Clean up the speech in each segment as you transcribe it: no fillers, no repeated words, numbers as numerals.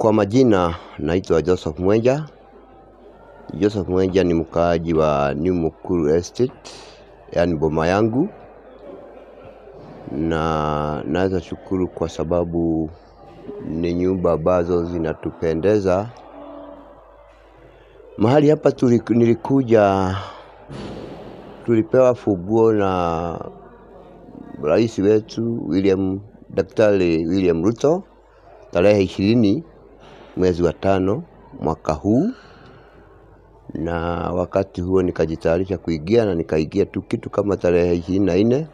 Kwa majina naitwa Joseph Mwenja. Joseph Mwenja ni mkaaji wa New Mukuru Estate, yani boma yangu. Na naweza shukuru kwa sababu ni nyumba ambazo zinatupendeza. Mahali hapa nilikuja, tulipewa funguo na rais wetu Daktari William Ruto tarehe 20 mwezi wa 5 mwaka huu. Na wakati huo nikajitayarisha kuingia, na nikaingia tu kitu kama tarehe 24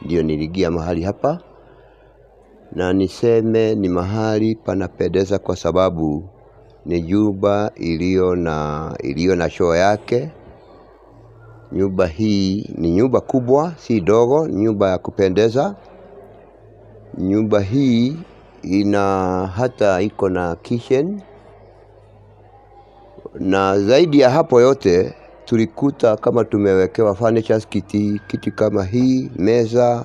ndio niliingia mahali hapa. Na niseme ni mahali panapendeza kwa sababu ni nyumba iliyo na show yake. Nyumba hii ni nyumba kubwa, si dogo, nyumba ya kupendeza. Nyumba hii hata iko na kitchen. Na zaidi ya hapo yote tulikuta kama tumewekewa furnitures, kiti kama hii, meza,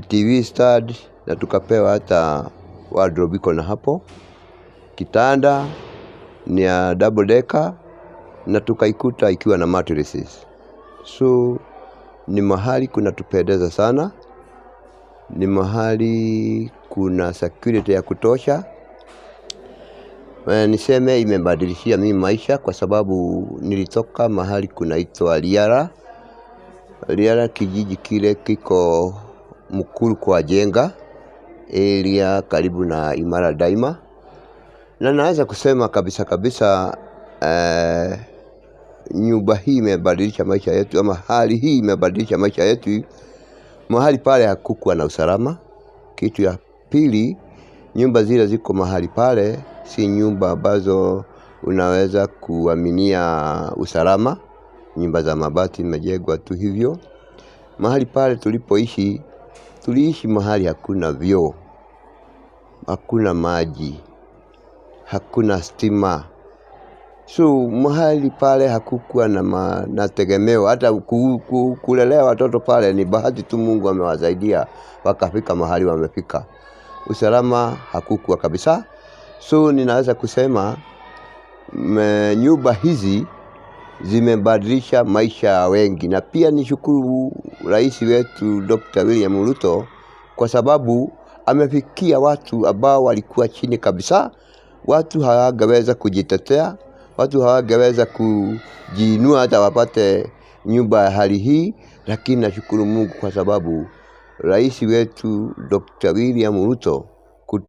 TV stand, na tukapewa hata wardrobe iko na hapo. Kitanda ni ya double decker, na tukaikuta ikiwa na mattresses. So ni mahali kuna tupendeza sana. Ni mahali kuna security ya kutosha. Niseme imebadilishia mimi maisha kwa sababu nilitoka mahali kunaitwa Liara, kijiji kile kiko Mukuru kwa Jenga area karibu na Imara Daima. Na naweza kusema kabisa nyumba hii imebadilisha maisha yetu, ama hali hii imebadilisha maisha yetu. Mahali pale hakukuwa na usalama. Kitu ya pili, nyumba zile ziko mahali pale si nyumba ambazo unaweza kuaminia usalama. Nyumba za mabati imejengwa tu hivyo. Mahali pale tuliishi mahali hakuna vyoo, hakuna maji, hakuna stima. So mahali pale hakukuwa na tegemeo. Hata kulelea watoto pale ni bahati tu Mungu amewasaidia wakafika mahali wamefika. Usalama hakukuwa kabisa. So ninaweza kusema nyumba hizi zimebadilisha maisha ya wengi. Na pia nishukuru rais wetu Dr. William Ruto kwa sababu amefikia watu ambao walikuwa chini kabisa. Watu hawangeweza kujitetea, watu hawangeweza kujiinua hata wapate nyumba ya hali hii. Lakini nashukuru Mungu kwa sababu rais wetu Dr. William Ruto